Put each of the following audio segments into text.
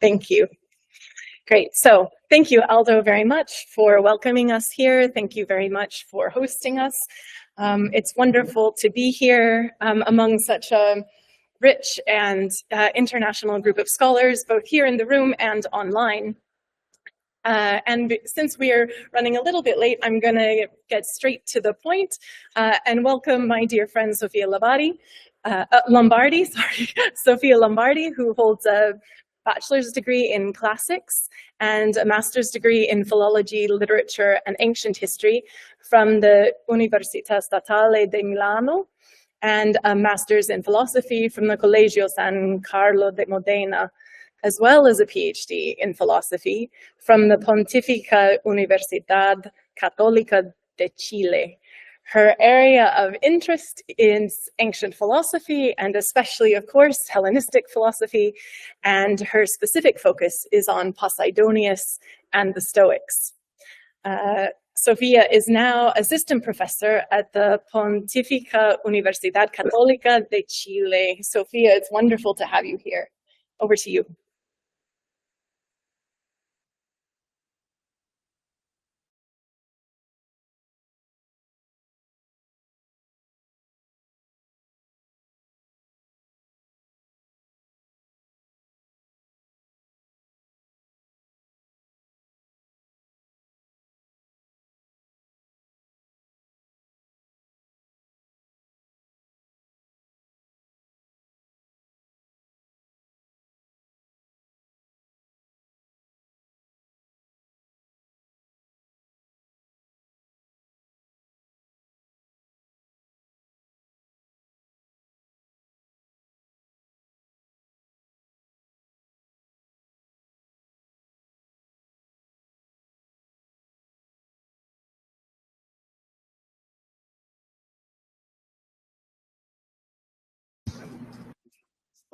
Thank you. Great. So thank you, Aldo, very much for welcoming us here. Thank you very much for hosting us. It's wonderful to be here among such a rich and international group of scholars, both here in the room and online. And since we are running a little bit late, I'm going to get straight to the point and welcome my dear friend Sofia Lombardi, Sofia Lombardi, who holds a bachelor's degree in classics and a master's degree in philology, literature, and ancient history from the Università Statale di Milano, and a master's in philosophy from the Collegio San Carlo de Modena, as well as a PhD in philosophy from the Pontificia Universidad Catolica de Chile. Her area of interest is ancient philosophy, and especially, of course, Hellenistic philosophy, and her specific focus is on Posidonius and the Stoics. Sofia is now assistant professor at the Pontificia Universidad Catolica de Chile. Sofia, it's wonderful to have you here. Over to you.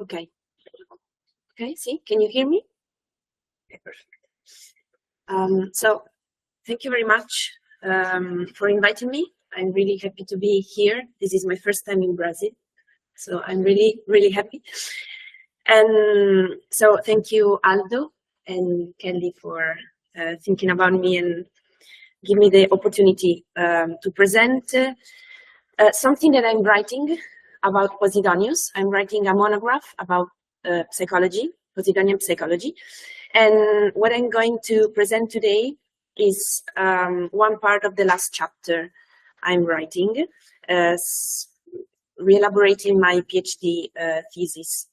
Okay, see, can you hear me? So thank you very much for inviting me. I'm really happy to be here. This is my first time in Brazil, so I'm really, really happy. And so thank you, Aldo and Kelly, for thinking about me and give me the opportunity to present something that I'm writing about Posidonius. I'm writing a monograph about psychology, Posidonian psychology. And what I'm going to present today is one part of the last chapter I'm writing, re-elaborating my PhD thesis.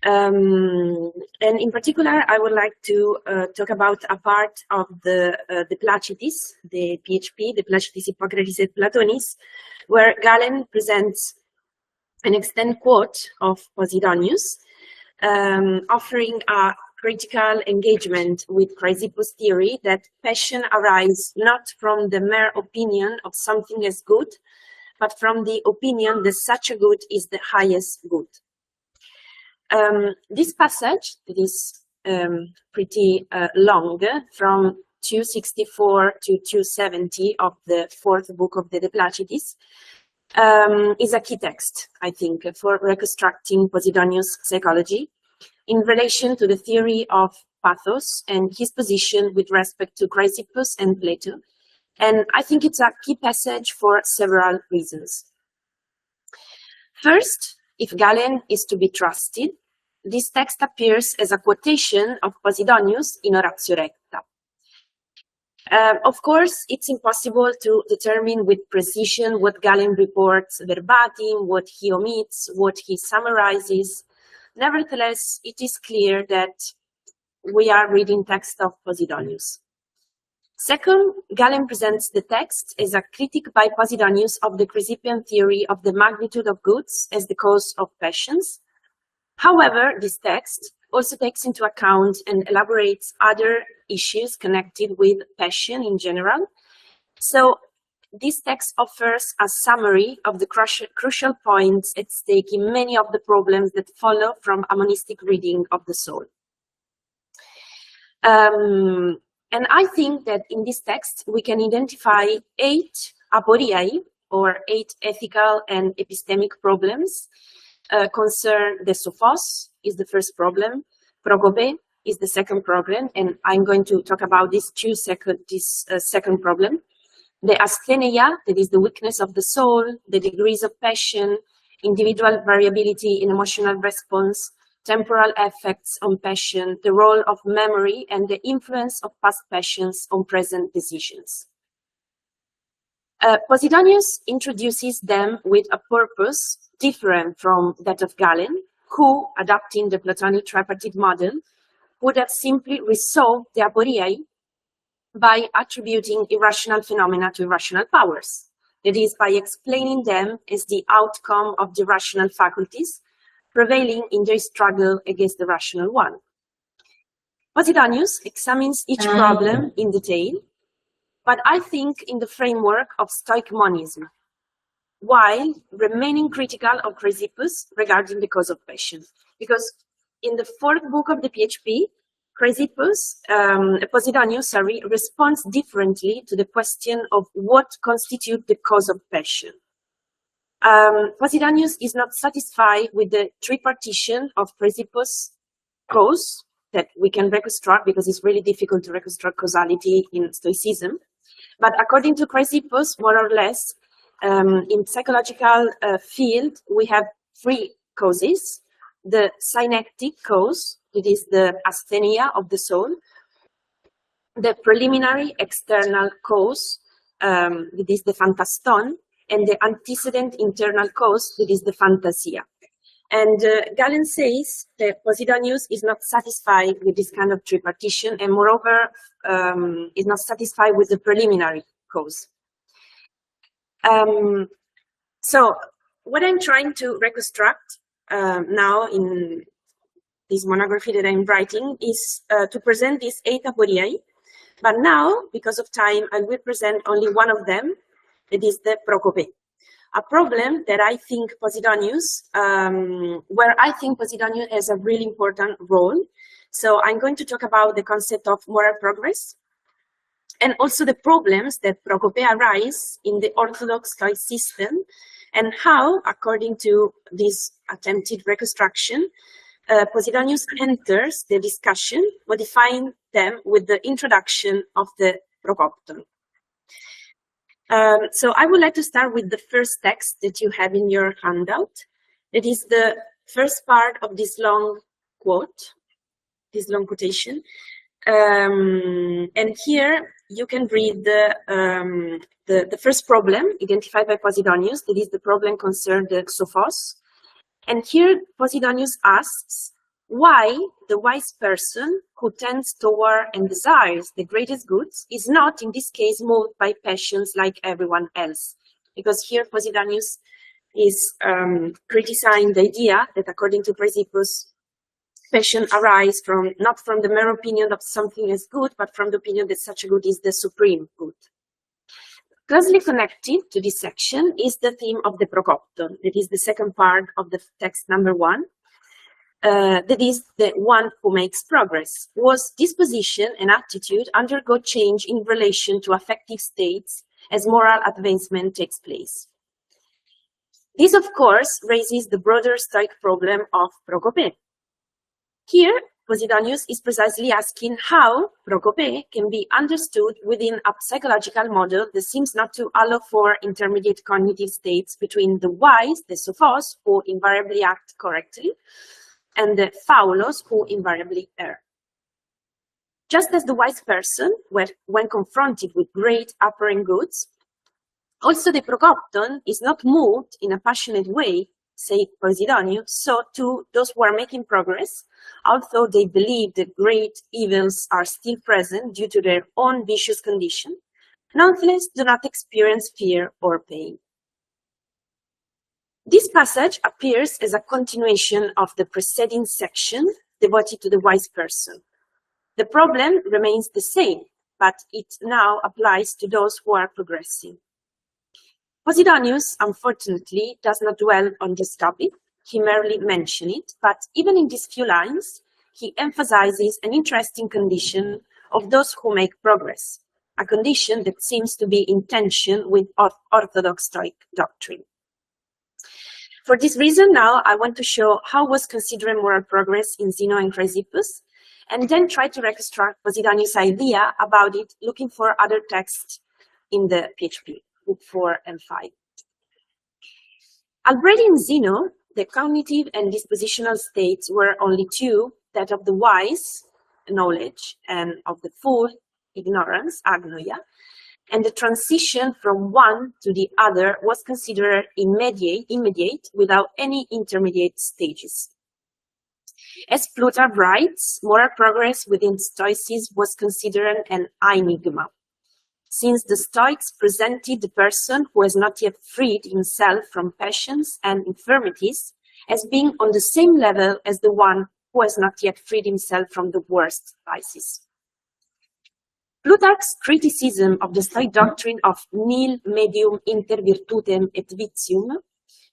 And in particular, I would like to talk about a part of the Placitis, the PHP, the Placitis Hippocrates et Platonis, where Galen presents an extended quote of Posidonius, offering a critical engagement with Chrysippus' theory that passion arises not from the mere opinion of something as good, but from the opinion that such a good is the highest good. This passage, that is pretty long, from 264 to 270 of the fourth book of the De Placidis, is a key text, I think, for reconstructing Posidonius' psychology in relation to the theory of pathos and his position with respect to Chrysippus and Plato. And I think it's a key passage for several reasons. First, if Galen is to be trusted, this text appears as a quotation of Posidonius in Oratio Recta. Of course, it's impossible to determine with precision what Galen reports verbatim, what he omits, what he summarizes. Nevertheless, it is clear that we are reading text of Posidonius. Second, Galen presents the text as a critique by Posidonius of the Chryssippian theory of the magnitude of goods as the cause of passions. However, this text also takes into account and elaborates other issues connected with passion in general. So this text offers a summary of the crucial points at stake in many of the problems that follow from a monistic reading of the soul. And I think that in this text, we can identify 8 aporiae, or 8 ethical and epistemic problems concern the sophos, is the first problem, progope is the second problem, and I'm going to talk about this second problem. The asthenia, that is the weakness of the soul, the degrees of passion, individual variability in emotional response, temporal effects on passion, the role of memory, and the influence of past passions on present decisions. Posidonius introduces them with a purpose different from that of Galen, who, adopting the Platonic tripartite model, would have simply resolved the aporiae by attributing irrational phenomena to irrational powers. That is, by explaining them as the outcome of the rational faculties prevailing in their struggle against the rational one. Posidonius examines each problem in detail, but I think in the framework of Stoic monism, while remaining critical of Chrysippus regarding the cause of passion. Because in the fourth book of the PHP, Chrysippus, Posidonius, responds differently to the question of what constitutes the cause of passion. Posidonius is not satisfied with the tripartition of Chrysippus' cause that we can reconstruct, because it's really difficult to reconstruct causality in Stoicism. But according to Chrysippus, more or less, in psychological field, we have three causes. The synectic cause, it is the asthenia of the soul. The preliminary external cause, it is the phantaston. And the antecedent internal cause, it is the fantasia. And Galen says that Posidonius is not satisfied with this kind of tripartition, and moreover, is not satisfied with the preliminary cause. So what I'm trying to reconstruct now in this monography that I'm writing is to present these 8 aporiae, but now, because of time, I will present only one of them. It is the procope, a problem that I think Posidonius, where I think Posidonius has a really important role. So I'm going to talk about the concept of moral progress, and also the problems that procope arise in the Orthodox Stoic system, and how, according to this attempted reconstruction, Posidonius enters the discussion, modifying them with the introduction of the procopton. So I would like to start with the first text that you have in your handout. It is the first part of this long quote, this long quotation. And here you can read the first problem identified by Posidonius, that is the problem concerning the sophos. And here Posidonius asks why the wise person who tends toward and desires the greatest goods is not, in this case, moved by passions like everyone else. Because here Posidonius is criticizing the idea that, according to Chrysippus, passion arises not from the mere opinion of something as good, but from the opinion that such a good is the supreme good. Closely connected to this section is the theme of the procopton, that is the second part of the text number 1. That is the one who makes progress. Was disposition and attitude undergo change in relation to affective states as moral advancement takes place? This, of course, raises the broader Stoic problem of procope. Here, Posidonius is precisely asking how procope can be understood within a psychological model that seems not to allow for intermediate cognitive states between the wise, the sophos, who invariably act correctly, and the faulos, who invariably err. Just as the wise person, when confronted with great apparent goods, also the procopton is not moved in a passionate way, say Posidonius, so too those who are making progress, although they believe that great evils are still present due to their own vicious condition, nonetheless do not experience fear or pain. This passage appears as a continuation of the preceding section devoted to the wise person. The problem remains the same, but it now applies to those who are progressing. Posidonius, unfortunately, does not dwell on this topic. He merely mentions it, but even in these few lines, he emphasizes an interesting condition of those who make progress, a condition that seems to be in tension with Orthodox Stoic doctrine. For this reason, now I want to show how was considered moral progress in Zeno and Chrysippus, and then try to reconstruct Posidonius' idea about it, looking for other texts in the PHP, book 4 and 5. Already in Zeno, the cognitive and dispositional states were only two, that of the wise, knowledge, and of the fool, ignorance, agnoia, and the transition from one to the other was considered immediate without any intermediate stages. As Plutarch writes, moral progress within Stoicism was considered an enigma, since the Stoics presented the person who has not yet freed himself from passions and infirmities as being on the same level as the one who has not yet freed himself from the worst vices. Plutarch's criticism of the Stoic doctrine of nil medium inter virtutem et vitium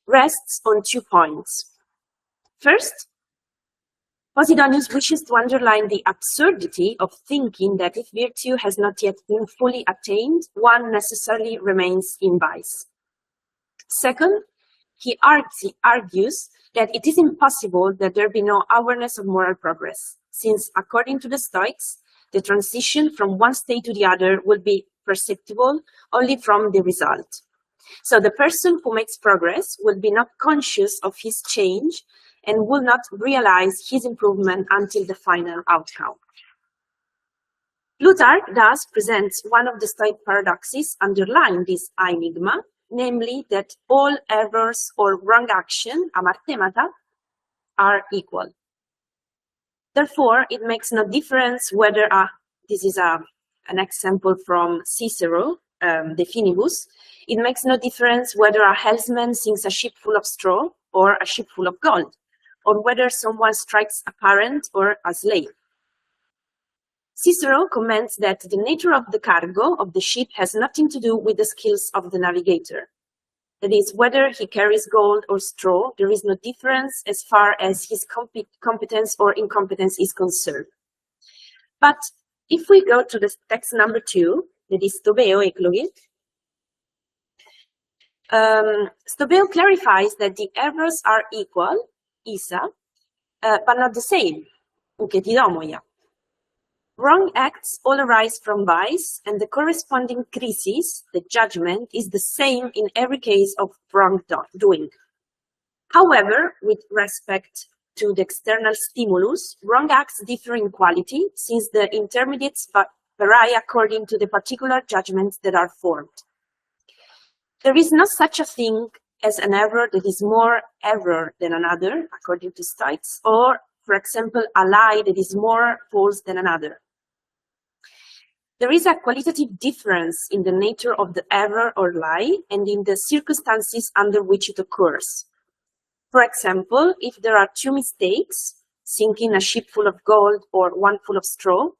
rests on 2 points. First, Posidonius wishes to underline the absurdity of thinking that if virtue has not yet been fully attained, one necessarily remains in vice. Second, he argues that it is impossible that there be no awareness of moral progress, since according to the Stoics, the transition from one state to the other will be perceptible only from the result. So the person who makes progress will be not conscious of his change and will not realize his improvement until the final outcome. Plutarch thus presents one of the Stoic paradoxes underlying this enigma, namely that all errors or wrong action, amartemata, are equal. Therefore, it makes no difference whether this is an example from Cicero, De Finibus. It makes no difference whether a helmsman sinks a ship full of straw or a ship full of gold, or whether someone strikes a parent or a slave. Cicero comments that the nature of the cargo of the ship has nothing to do with the skills of the navigator. That is, whether he carries gold or straw, there is no difference as far as his competence or incompetence is concerned. But if we go to the text number 2, that is Stobeo Eclogi, Stobeo clarifies that the errors are equal, isa, but not the same, uketidomoia. Wrong acts all arise from vice, and the corresponding krisis, the judgment, is the same in every case of wrongdoing. However, with respect to the external stimulus, wrong acts differ in quality, since the intermediates vary according to the particular judgments that are formed. There is no such a thing as an error that is more error than another, according to Stoics, or, for example, a lie that is more false than another. There is a qualitative difference in the nature of the error or lie and in the circumstances under which it occurs. For example, if there are 2 mistakes, sinking a ship full of gold or one full of straw,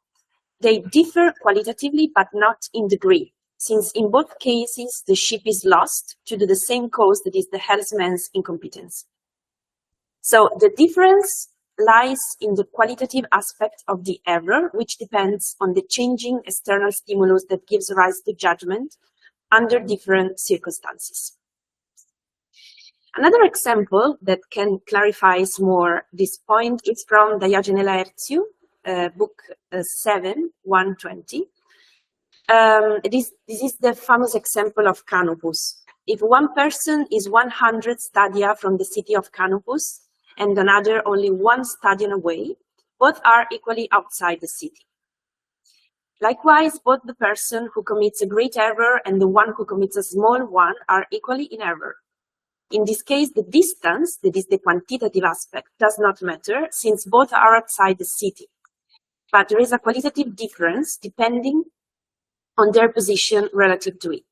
they differ qualitatively but not in degree, since in both cases the ship is lost due to the same cause, that is the helmsman's incompetence. So the difference lies in the qualitative aspect of the error, which depends on the changing external stimulus that gives rise to judgment under different circumstances. Another example that can clarify more this point is from Diogenes Laertius, book 7, 120. This is the famous example of Canopus. If one person is 100 stadia from the city of Canopus, and another only 1 stadion away, both are equally outside the city. Likewise, both the person who commits a great error and the one who commits a small one are equally in error. In this case, the distance, that is the quantitative aspect, does not matter, since both are outside the city. But there is a qualitative difference depending on their position relative to it.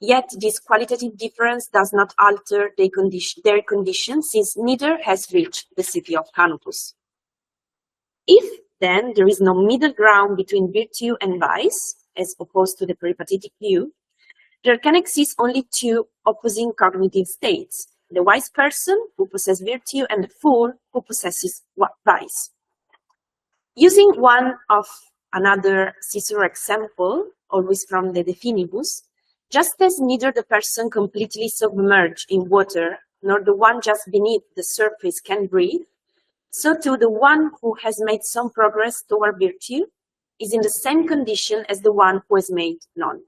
Yet this qualitative difference does not alter their condition, since neither has reached the city of Canopus. If, then, there is no middle ground between virtue and vice, as opposed to the peripatetic view, there can exist only 2 opposing cognitive states, the wise person who possesses virtue and the fool who possesses vice. Using one of another Cicero example, always from the De Finibus, just as neither the person completely submerged in water nor the one just beneath the surface can breathe, so too the one who has made some progress toward virtue is in the same condition as the one who has made none.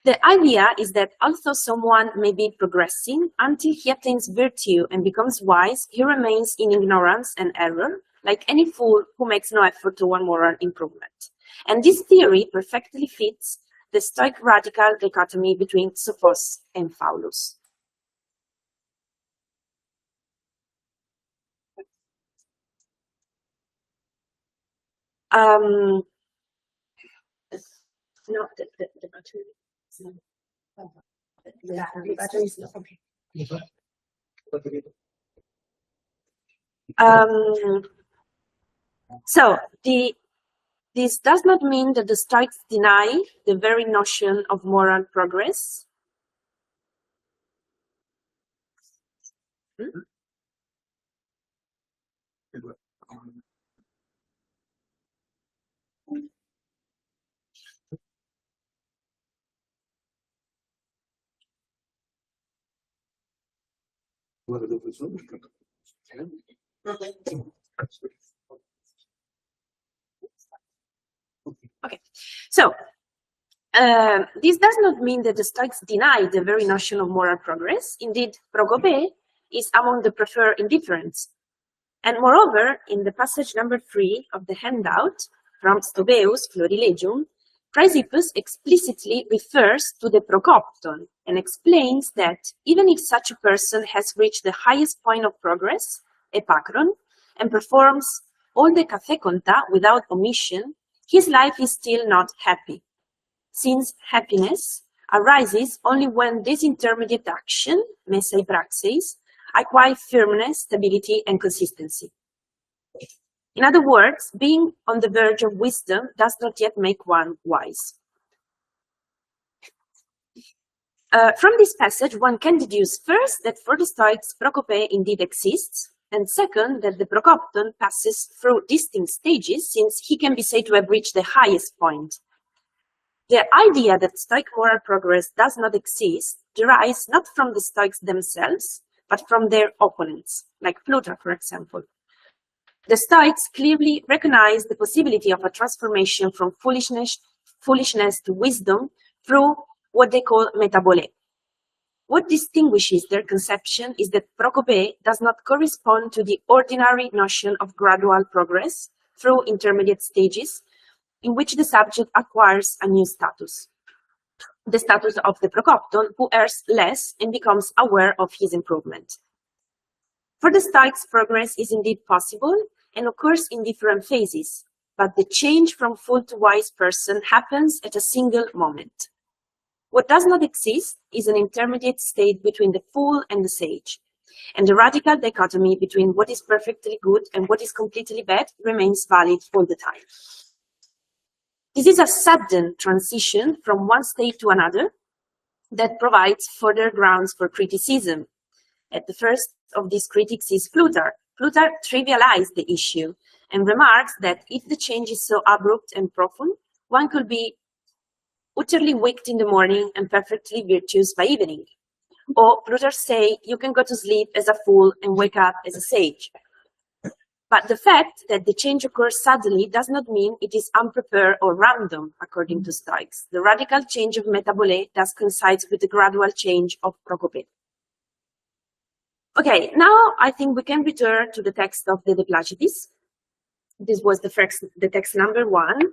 The idea is that although someone may be progressing until he attains virtue and becomes wise, he remains in ignorance and error, like any fool who makes no effort toward moral improvement. And this theory perfectly fits the Stoic radical dichotomy between Sophos and Paulus. No, the battery. The battery is not okay. So this does not mean that the Stoics deny the very notion of moral progress. Okay, so this does not mean that the Stoics deny the very notion of moral progress. Indeed, prokope is among the preferred indifference. And moreover, in the passage number 3 of the handout from Stobaeus Florilegium, Chrysippus explicitly refers to the prokopton and explains that even if such a person has reached the highest point of progress, epakron, and performs all the kathekonta without omission, his life is still not happy, since happiness arises only when this intermediate action, mesai praxis, acquire firmness, stability, and consistency. In other words, being on the verge of wisdom does not yet make one wise. From this passage, one can deduce first that for the Stoics, prokope indeed exists, and second, that the prokopton passes through distinct stages, since he can be said to have reached the highest point. The idea that Stoic moral progress does not exist derives not from the Stoics themselves, but from their opponents, like Plutarch, for example. The Stoics clearly recognize the possibility of a transformation from foolishness to wisdom through what they call metabole. What distinguishes their conception is that prokope does not correspond to the ordinary notion of gradual progress through intermediate stages, in which the subject acquires a new status, the status of the prokopton, who earns less and becomes aware of his improvement. For the Stoics, progress is indeed possible and occurs in different phases, but the change from fool to wise person happens at a single moment. What does not exist is an intermediate state between the fool and the sage, and the radical dichotomy between what is perfectly good and what is completely bad remains valid all the time. This is a sudden transition from one state to another that provides further grounds for criticism. At the first of these critics is Plutarch. Plutarch trivialized the issue and remarks that if the change is so abrupt and profound, one could be utterly wicked in the morning and perfectly virtuous by evening. Or Plutarch say you can go to sleep as a fool and wake up as a sage. But the fact that the change occurs suddenly does not mean it is unprepared or random, according to Stoics. The radical change of metabole thus coincides with the gradual change of prokope. Okay, now I think we can return to the text of the De Placidis. This was the text number 1.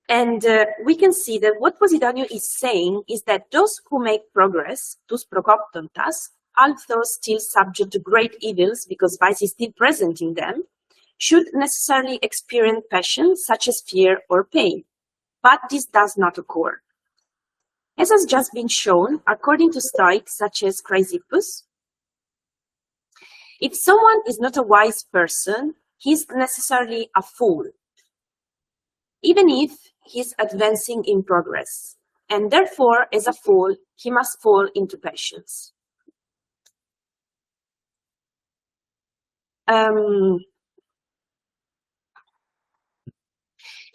And we can see that what Posidonius is saying is that those who make progress, tus prokoptontas, although still subject to great evils because vice is still present in them, should necessarily experience passion such as fear or pain. But this does not occur. As has just been shown, according to Stoics such as Chrysippus, if someone is not a wise person, he is necessarily a fool, even if he is advancing in progress, and therefore, as a fool, he must fall into passions.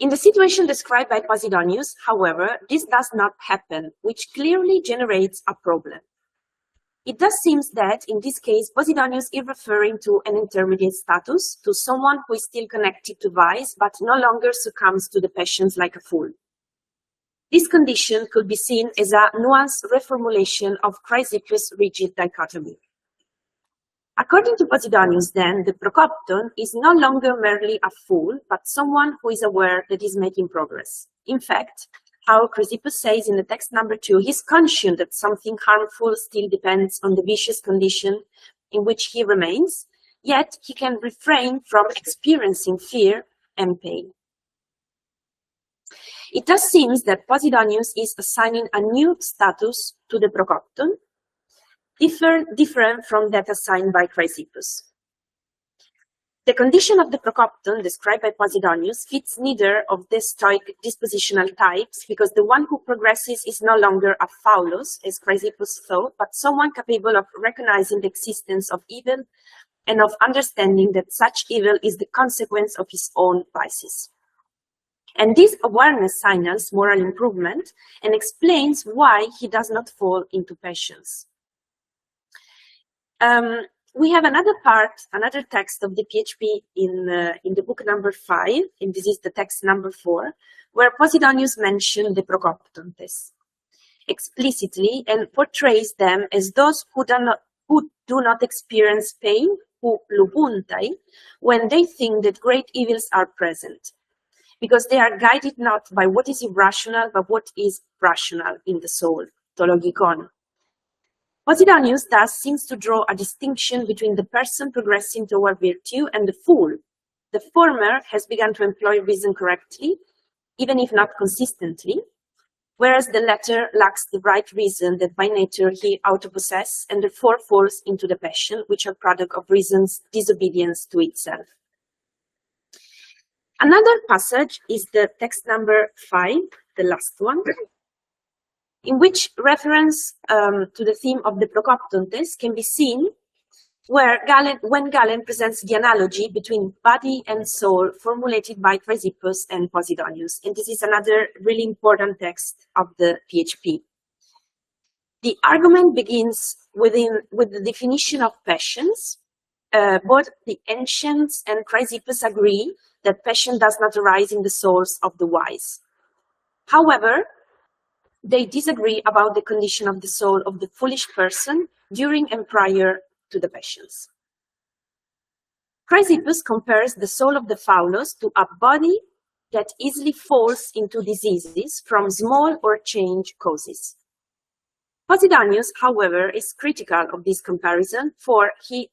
In the situation described by Posidonius, however, this does not happen, which clearly generates a problem. It thus seems that, in this case, Posidonius is referring to an intermediate status, to someone who is still connected to vice, but no longer succumbs to the passions like a fool. This condition could be seen as a nuanced reformulation of Chrysippus' rigid dichotomy. According to Posidonius, then, the procopton is no longer merely a fool, but someone who is aware that is making progress. In fact, how Chrysippus says in the text number 2, he's conscious that something harmful still depends on the vicious condition in which he remains, yet he can refrain from experiencing fear and pain. It thus seems that Posidonius is assigning a new status to the procopton, different from that assigned by Chrysippus. The condition of the procopton described by Posidonius fits neither of the Stoic dispositional types, because the one who progresses is no longer a phaulos, as Chrysippus thought, but someone capable of recognizing the existence of evil and of understanding that such evil is the consequence of his own vices. And this awareness signals moral improvement and explains why he does not fall into passions. We have another text of the PHP in the book number 5, and this is the text number 4, where Posidonius mentioned the procoptontes explicitly and portrays them as those who do not experience pain, who lubuntai, when they think that great evils are present, because they are guided not by what is irrational, but what is rational in the soul, to logikon. Posidonius thus seems to draw a distinction between the person progressing toward virtue and the fool. The former has begun to employ reason correctly, even if not consistently, whereas the latter lacks the right reason that by nature he auto-possesses and therefore falls into the passion, which are product of reason's disobedience to itself. Another passage is the text number 5, the last one, in which reference to the theme of the procoptontes can be seen when Galen presents the analogy between body and soul formulated by Chrysippus and Posidonius. And this is another really important text of the PHP. The argument begins with the definition of passions. Both the ancients and Chrysippus agree that passion does not arise in the souls of the wise. However, they disagree about the condition of the soul of the foolish person during and prior to the passions. Chrysippus compares the soul of the phaulos to a body that easily falls into diseases from small or change causes. Posidonius, however, is critical of this comparison, for he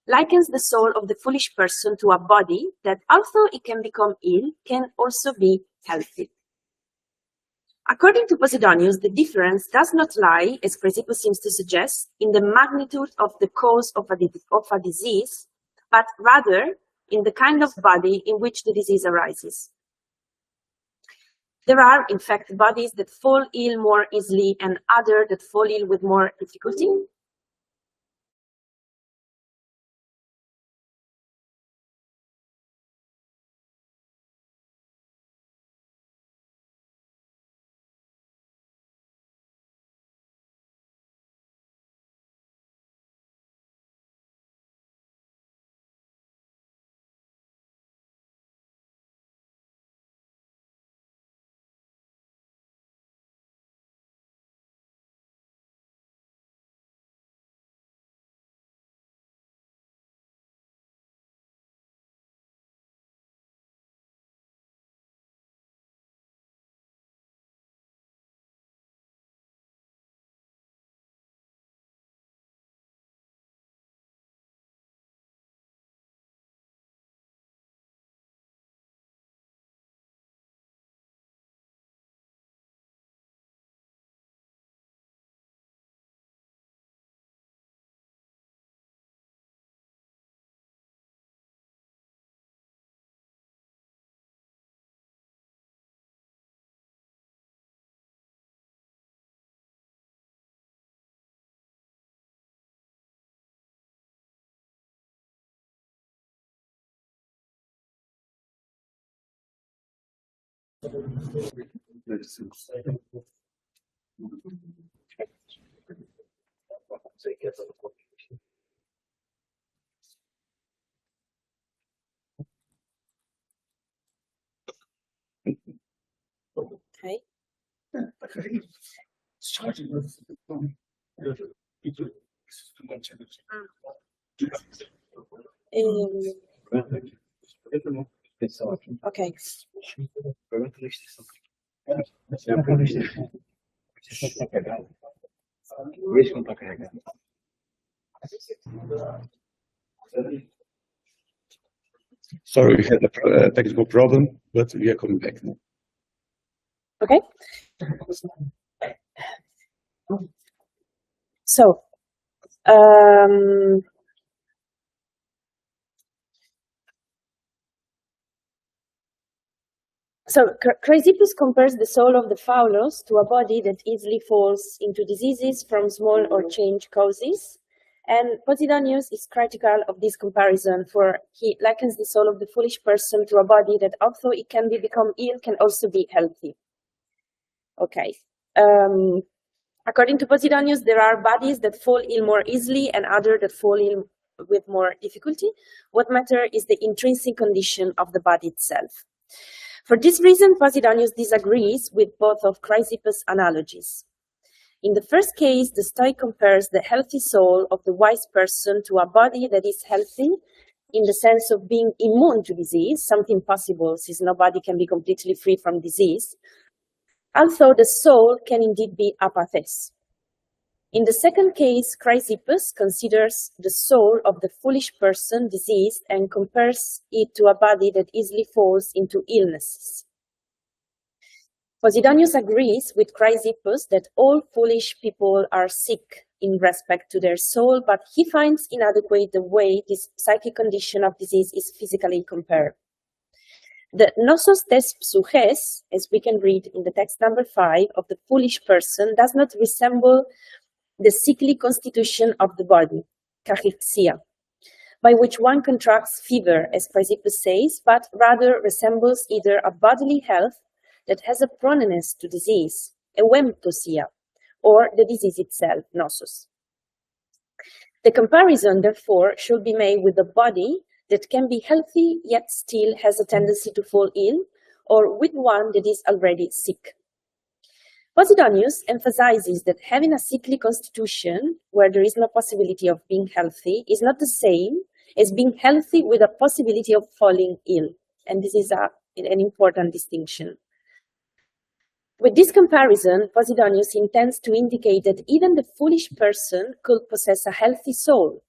likens the soul of the foolish person to a body that, although it can become ill, can also be healthy. According to Posidonius, the difference does not lie, as Chrysippus seems to suggest, in the magnitude of the cause of a disease, but rather in the kind of body in which the disease arises. There are, in fact, bodies that fall ill more easily and others that fall ill with more difficulty. Okay. Okay. Sorry, we had a technical problem, but we are coming back now. Okay. So, Chrysippus compares the soul of the Phaulus to a body that easily falls into diseases from small or change causes. And Posidonius is critical of this comparison, for he likens the soul of the foolish person to a body that, although it can become ill, can also be healthy. Okay. According to Posidonius, there are bodies that fall ill more easily and others that fall ill with more difficulty. What matters is the intrinsic condition of the body itself. For this reason, Posidonius disagrees with both of Chrysippus' analogies. In the first case, the Stoic compares the healthy soul of the wise person to a body that is healthy in the sense of being immune to disease, something possible since nobody can be completely free from disease, although the soul can indeed be apathes. In the second case, Chrysippus considers the soul of the foolish person diseased and compares it to a body that easily falls into illnesses. Posidonius agrees with Chrysippus that all foolish people are sick in respect to their soul, but he finds inadequate the way this psychic condition of disease is physically compared. The nosos des psuches, as we can read in the text number 5, of the foolish person does not resemble the sickly constitution of the body, kachixia, by which one contracts fever, as Chrysippus says, but rather resembles either a bodily health that has a proneness to disease, euemptosia, or the disease itself, nosos. The comparison, therefore, should be made with the body that can be healthy yet still has a tendency to fall ill, or with one that is already sick. Posidonius emphasizes that having a sickly constitution, where there is no possibility of being healthy, is not the same as being healthy with a possibility of falling ill. And this is an important distinction. With this comparison, Posidonius intends to indicate that even the foolish person could possess a healthy soul,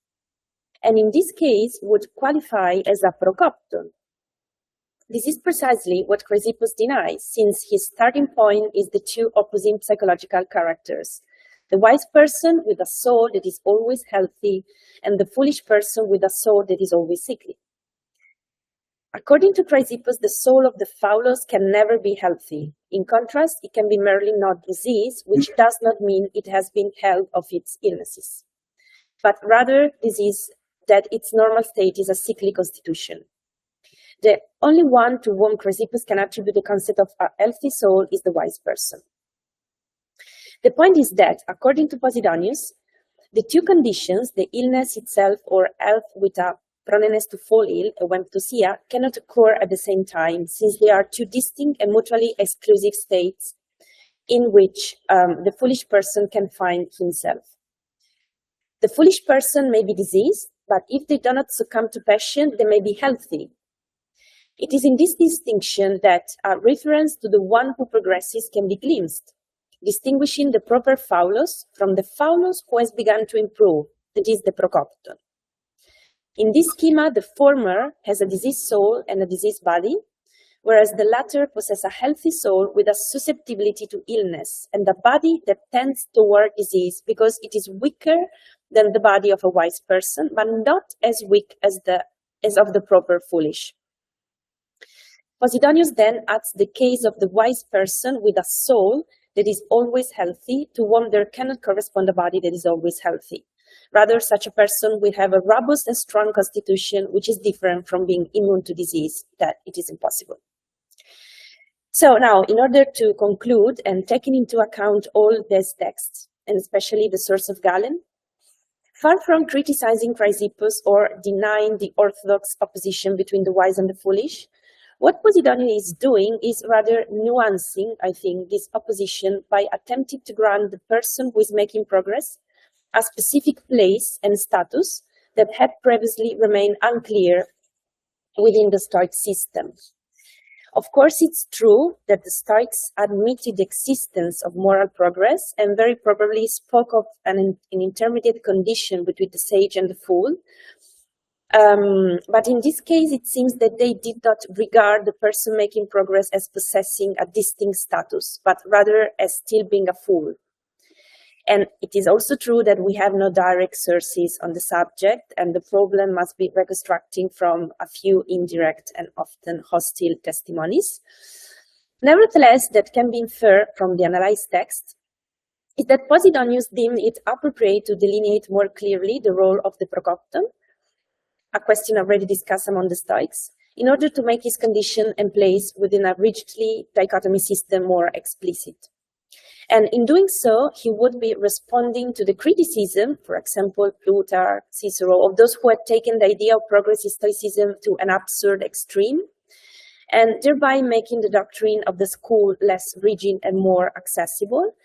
and in this case would qualify as a prokopton. This is precisely what Chrysippus denies, since his starting point is the two opposing psychological characters, the wise person with a soul that is always healthy, and the foolish person with a soul that is always sickly. According to Chrysippus, the soul of the Phaulus can never be healthy. In contrast, it can be merely not disease, which does not mean it has been healed of its illnesses, but rather disease that its normal state is a sickly constitution. The only one to whom Chrysippus can attribute the concept of a healthy soul is the wise person. The point is that, according to Posidonius, the two conditions, the illness itself or health with a proneness to fall ill, euemptosia, cannot occur at the same time, since they are two distinct and mutually exclusive states in which the foolish person can find himself. The foolish person may be diseased, but if they do not succumb to passion, they may be healthy. It is in this distinction that a reference to the one who progresses can be glimpsed, distinguishing the proper Phaulus from the Phaulus who has begun to improve, that is, the prokopton. In this schema, the former has a diseased soul and a diseased body, whereas the latter possesses a healthy soul with a susceptibility to illness and a body that tends toward disease because it is weaker than the body of a wise person, but not as weak as of the proper foolish. Posidonius then adds the case of the wise person with a soul that is always healthy, to whom there cannot correspond a body that is always healthy. Rather, such a person will have a robust and strong constitution, which is different from being immune to disease, that it is impossible. So now, in order to conclude and taking into account all these texts, and especially the source of Galen, Far from criticizing Chrysippus or denying the orthodox opposition between the wise and the foolish, what Posidonius is doing is rather nuancing, I think, this opposition by attempting to grant the person who is making progress a specific place and status that had previously remained unclear within the Stoic system. Of course, it's true that the Stoics admitted the existence of moral progress and very probably spoke of an intermediate condition between the sage and the fool. But in this case, it seems that they did not regard the person making progress as possessing a distinct status, but rather as still being a fool. And it is also true that we have no direct sources on the subject, and the problem must be reconstructing from a few indirect and often hostile testimonies. Nevertheless, that can be inferred from the analyzed text is that Posidonius deemed it appropriate to delineate more clearly the role of the procopton, a question already discussed among the Stoics, in order to make his condition and place within a rigidly dichotomy system more explicit. And in doing so, he would be responding to the criticism, for example, Plutarch, Cicero, of those who had taken the idea of progressive Stoicism to an absurd extreme, and thereby making the doctrine of the school less rigid and more accessible.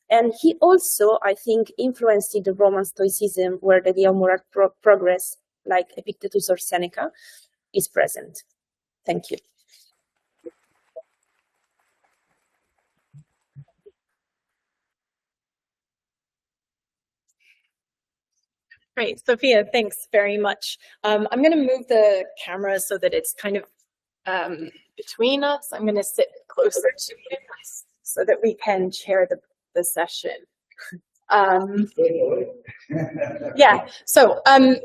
And he also, I think, influenced the Roman Stoicism, where the idea of moral progress, like Epictetus or Seneca, is present. Thank you. Great, Sophia, thanks very much. I'm going to move the camera so that it's kind of between us. I'm going to sit closer to you so that we can share the session. Yeah, so I'm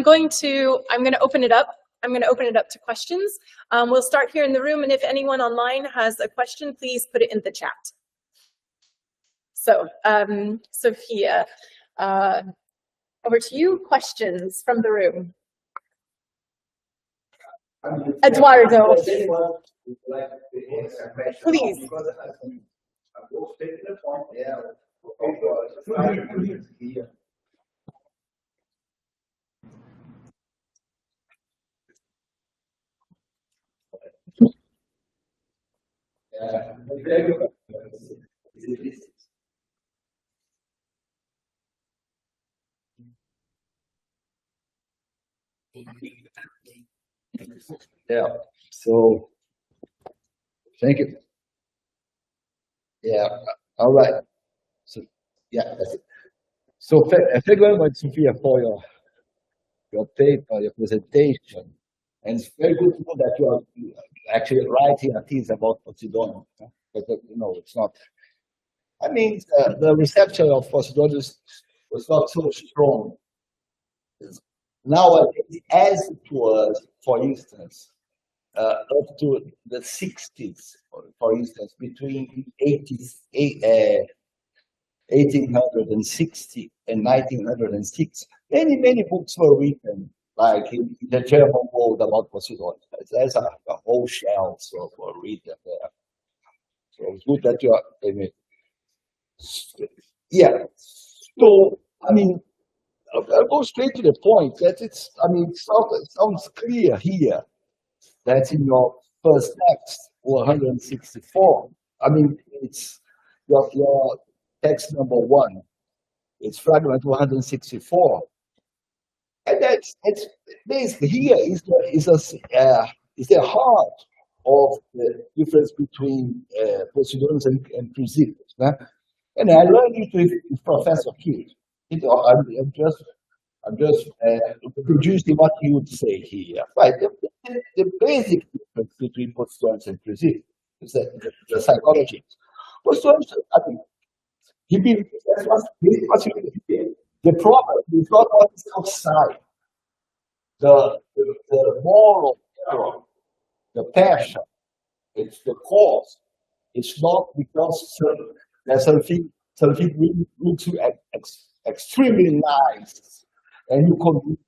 going to open it up. I'm going to open it up to questions. We'll start here in the room, and if anyone online has a question, please put it in the chat. So, Sophia, over to you. Questions from the room. Eduardo, please. Yeah, so thank you. Yeah, all right. So, yeah, that's it. So, thank you very much, Sophia, for your paper, your presentation. And it's very good to know that you are actually writing a piece about Posidonius. But, you know, it's not. I mean, the reception of Posidonius was not so strong. Nowadays, as it was, for instance, up to the 60s, for instance, between 1860 and 1906, many books were written, like in the German world, about Posidonius. There's a whole shelf of reading there. So it's good that you are. I mean, yeah. So I mean, I'll go straight to the point. That it's. I mean, it sounds clear here. That's in your first text, 164. I mean, it's your text number 1. It's fragment 164, and that's basically here is the heart of the difference between Posidonius and Chrysippus. And I learned it with Professor Kidd. I'm just producing what he would say here. Right. The basic difference between Posidonius and Chrysippus is that the psychology. Posidonius, I think, the problem is not what is outside. The moral error, the passion, it's the cause. It's not because there's something really extremely nice, and you commit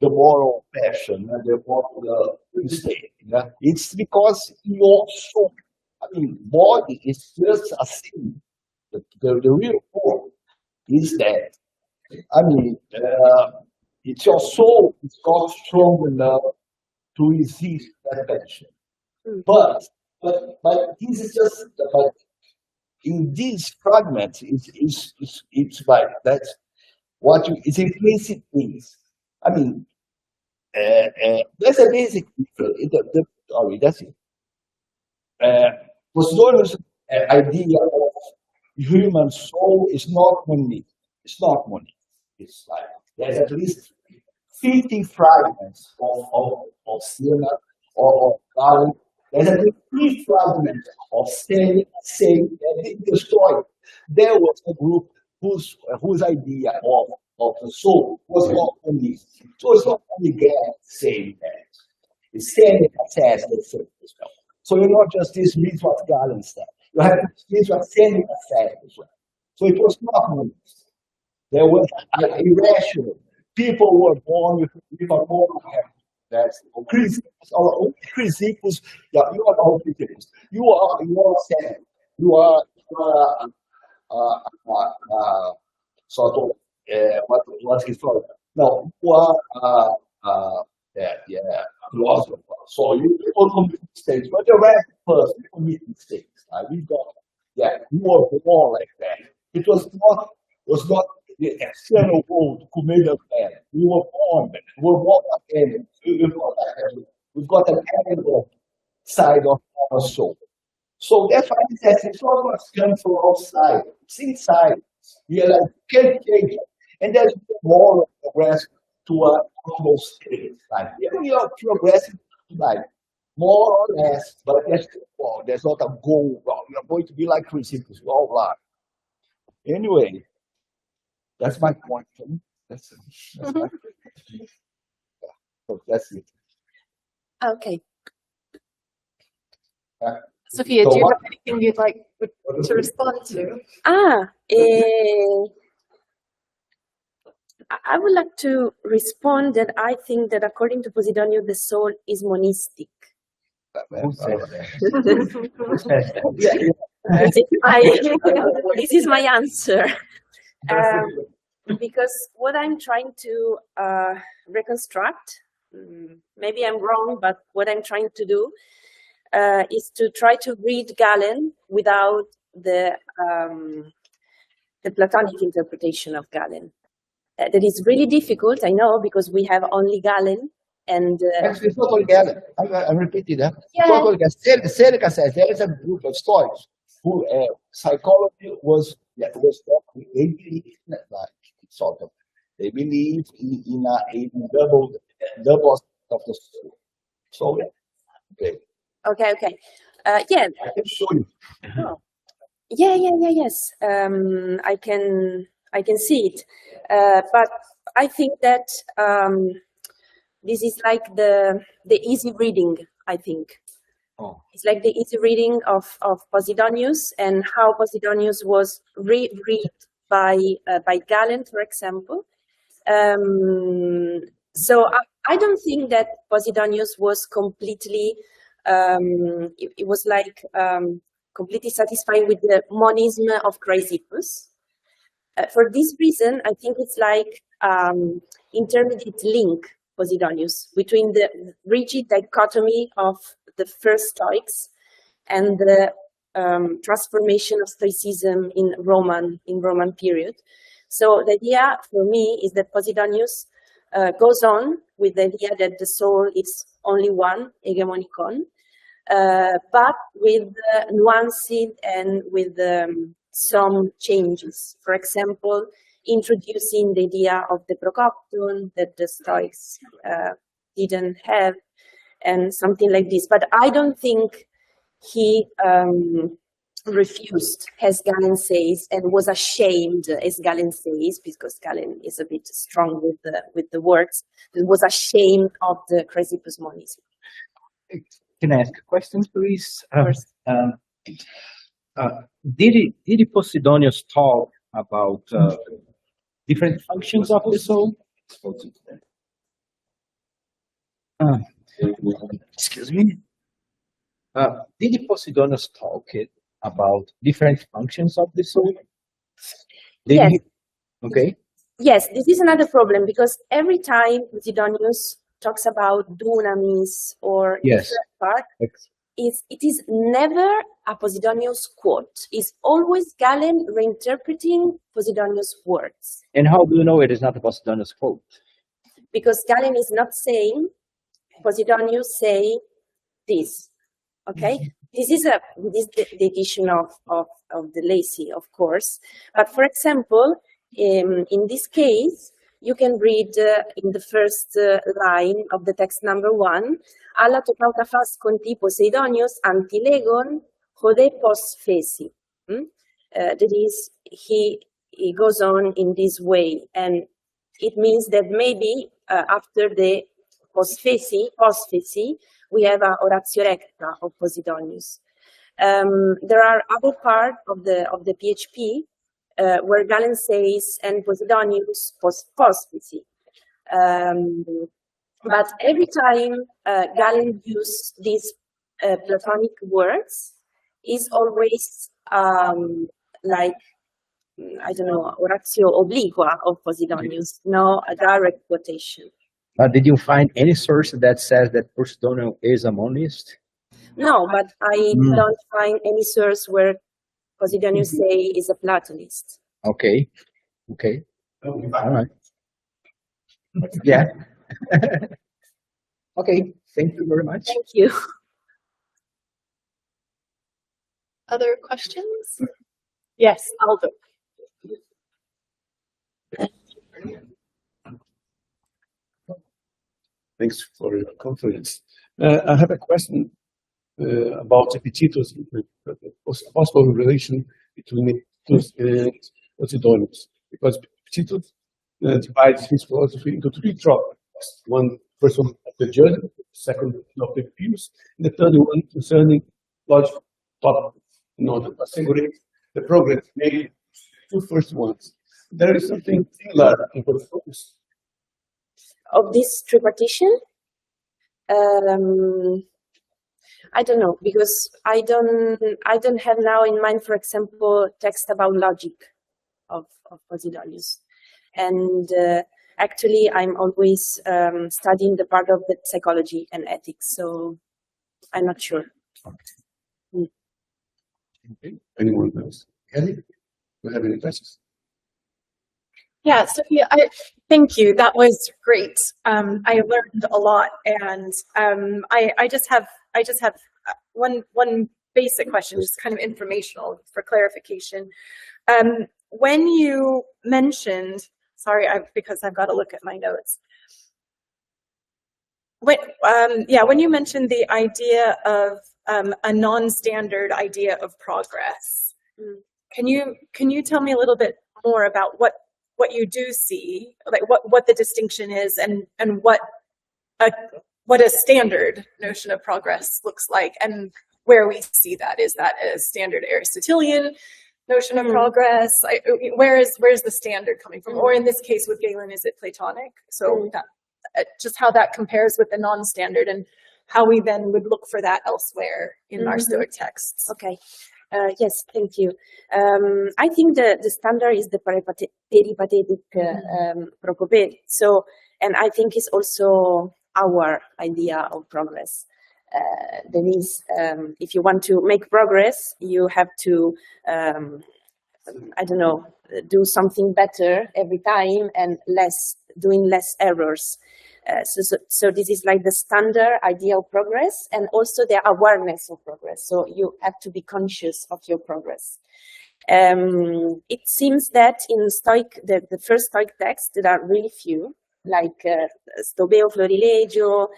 the moral passion and the moral mistake. Yeah? It's because your soul, I mean, body is just a sin. The real form is that, I mean, it's your soul is not strong enough to resist that passion. But this is just, but in these fragments, it's like that's what you, it's implicit things. I mean, there's a basic difference. Sorry, that's it. Posidonius' idea of human soul is not monistic. It's not monistic. It's like there's at least 50 fragments of Sina or Galen. There's at least 3 fragments of saying the Stoic. There was a group whose idea of the soul was not monistic. So it's not only Galen saying that. It's Seneca says the same as well. So you not just dismiss what Galen said. You have to dismiss what Seneca said as well. So it was not monistic. There was irrational. People were born with a moral habit. That's Chrysippus, or Chrysippus. Yeah, you are not Chrysippus. You are Seneca. You are sort of what's his name? No, you are philosopher. So you people commit mistakes, but the rest first we commit mistakes. We got you were born like that. It was not the external world who made us bad. We were born bad. We were born like we've got an animal side of our soul. So that's why he says it's not what's come from outside. It's inside. We are like, can't change it. And there's more progress to our normal state. Like, we are progressing like more or less, but there's not a goal. We are going to be like Chrysippus. We all are. Anyway, that's my point. That's my so that's it. Okay. Sofia, do you have anything you'd like to respond to? I would like to respond that I think that according to Posidonius, the soul is monistic. This is my answer. Because what I'm trying to reconstruct, maybe I'm wrong, but what I'm trying to do is to try to read Galen without the Platonic interpretation of Galen. That is really difficult, I know, because we have only Galen. And actually, it's not only Galen. I'm repeating that. Yeah. Seneca says there is a group of Stoics who psychology was they believe like sort of they believe in a double of the soul. So okay. Okay. Yeah. I can show you. Oh. Yes. I can see it, but I think that this is like the easy reading. I think it's like the easy reading of Posidonius and how Posidonius was read by Galen, for example. So I don't think that Posidonius was completely. It was like completely satisfied with the monism of Chrysippus. For this reason, I think it's like intermediate link, Posidonius, between the rigid dichotomy of the first Stoics and the transformation of Stoicism in Roman period. So the idea for me is that Posidonius goes on with the idea that the soul is only one, hegemonikon, but with nuanced and with some changes. For example, introducing the idea of the prokopton that the Stoics didn't have, and something like this. But I don't think he refused, as Galen says, and was ashamed, as Galen says, because Galen is a bit strong with the words, and was ashamed of the Chrysippus monism. Can I ask a question, please? Of course. Did Posidonius talk about different functions of the soul? Excuse me. Did Posidonius talk about different functions of the soul? Yes. Okay. Yes, this is another problem because every time Posidonius talks about dunamis or the Yes. third part, it is never a Posidonius quote. It's always Galen reinterpreting Posidonius' words. And how do you know it is not a Posidonius quote? Because Galen is not saying, Posidonius say this, okay? This is the edition of the Lacy, of course. But for example, in this case, you can read in the first line of the text number 1, alla to pautafas conti Posidonius antilegon hode pos fesi. That is, he goes on in this way, and it means that maybe after the post feci, we have a oratio recta of Posidonius. There are other parts of the PHP where Galen says, and Posidonius post feci. But every time Galen uses these Platonic words, is always like, I don't know, oratio obliqua of Posidonius, no a direct quotation. Did you find any source that says that Posidonius is a monist? No, but I don't find any source where Posidonius say is a Platonist. Okay. Okay. All right. Yeah. Okay. Thank you very much. Thank you. Other questions? Yes, Aldo. Thanks for your conference. I have a question about Epictetus, the possible relation between Epictetus and Posidonius, because Epictetus divides his philosophy into 3 topics. First one of the judge, second of the views, and the third one concerning logical topics. In order to accelerate the progress made 2 first ones. There is something similar in the focus Of this tripartition, I don't know, because I don't have now in mind, for example, text about logic of Posidonius. And actually, I'm always studying the part of the psychology and ethics, so I'm not sure. Okay. Anyone else? Kelly, do you have any questions? Yeah, Sophia, thank you. That was great. I learned a lot, and I just have one basic question, just kind of informational for clarification. When you mentioned, sorry, because I've got to look at my notes. When you mentioned the idea of a non-standard idea of progress, can you tell me a little bit more about what you do see, like what the distinction is, and what a standard notion of progress looks like, and where we see that? Is that a standard Aristotelian notion of progress? Where's the standard coming from? Or in this case with Galen, is it Platonic? So just how that compares with the non-standard, and how we then would look for that elsewhere in our Stoic texts. Okay. Yes, thank you. I think the standard is the peripatetic procope. So, and I think it's also our idea of progress. That is, if you want to make progress, you have to, I don't know, do something better every time and doing less errors. So this is like the standard idea of progress, and also the awareness of progress. So you have to be conscious of your progress. It seems that in Stoic, the first Stoic texts, there are really few, like Stobeo Florilegio.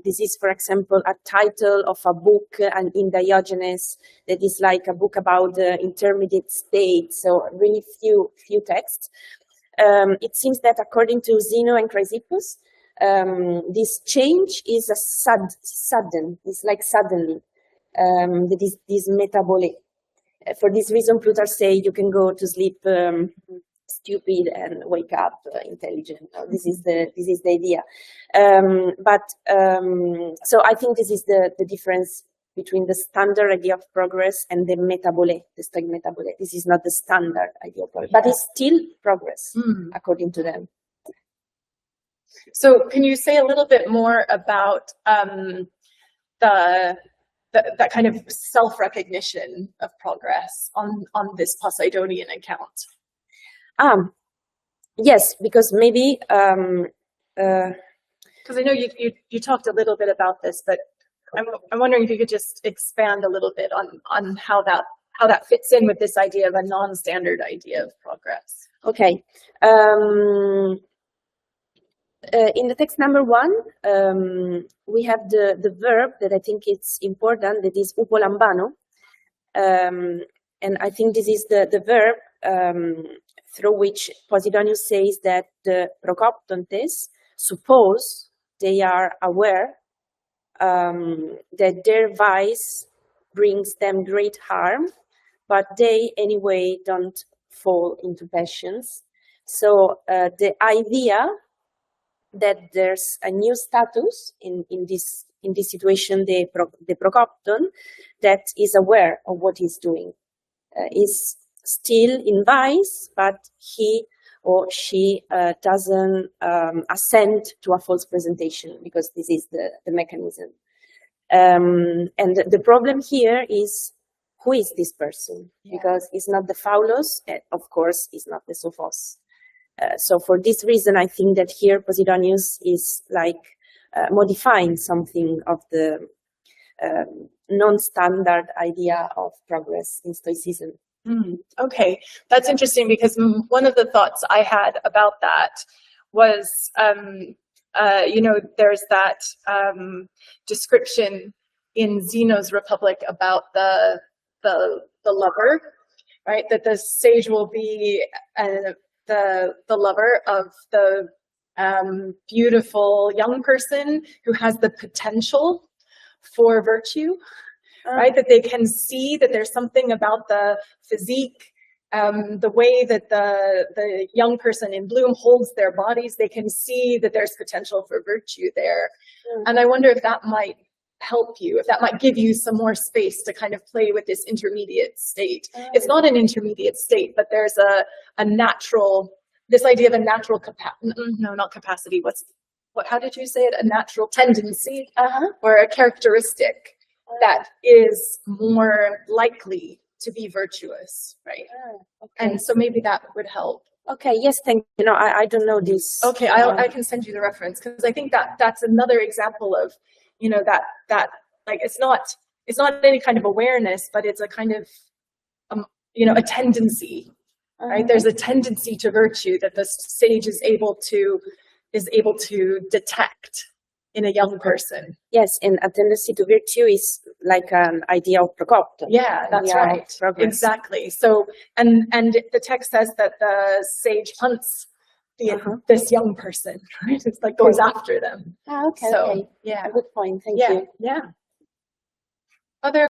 This is, for example, a title of a book, and in Diogenes, that is like a book about the intermediate state. So really few texts. It seems that according to Zeno and Chrysippus, this change is sudden. It's like suddenly. That is this metabolic. For this reason, Plutarch say you can go to sleep stupid and wake up intelligent. This is the idea. So I think this is the difference between the standard idea of progress and the metabole, the Stoic metabole. This is not the standard idea of progress, but it's still progress, according to them. So can you say a little bit more about that kind of self-recognition of progress on this Posidonian account? Yes, because maybe because I know you talked a little bit about this, but I'm wondering if you could just expand a little bit on how that fits in with this idea of a non-standard idea of progress. Okay. In the text number 1, we have the verb that I think it's important, that is upolambano. And I think this is the verb through which Posidonius says that the procoptontes suppose they are aware that their vice brings them great harm, but they anyway don't fall into passions. So the idea that there's a new status in this situation, the procopton, that is aware of what he's doing, is still in vice, but he or she doesn't assent to a false presentation, because this is the mechanism. And the problem here is, who is this person? Because it's not the Phaulus, of course, it's not the Sophos. So for this reason, I think that here Posidonius is like modifying something of the non-standard idea of progress in Stoicism. Okay, that's interesting, because one of the thoughts I had about that was, there's that description in Zeno's Republic about the lover, right? That the sage will be the lover of the beautiful young person who has the potential for virtue. Right, that they can see that there's something about the physique, the way that the young person in bloom holds their bodies, they can see that there's potential for virtue there. And I wonder if that might help you, if that might give you some more space to kind of play with this intermediate state. It's not an intermediate state, but there's a natural, this idea of a natural capacity, how did you say it? A natural tendency or a characteristic that is more likely to be virtuous, right? Okay. And so maybe that would help. Okay, yes, thank you. No, I don't know this. Okay, I can send you the reference, because I think that's another example of, that like it's not any kind of awareness, but it's a kind of a tendency, right? There's a tendency to virtue that the sage is able to detect in a young person. Yes, and a tendency to virtue is like an idea of procopton. Yeah, that's right. Exactly. So, and the text says that the sage hunts this young person, right? It's like goes after them. Okay. So, okay. yeah. A good point. Thank you. Yeah. Other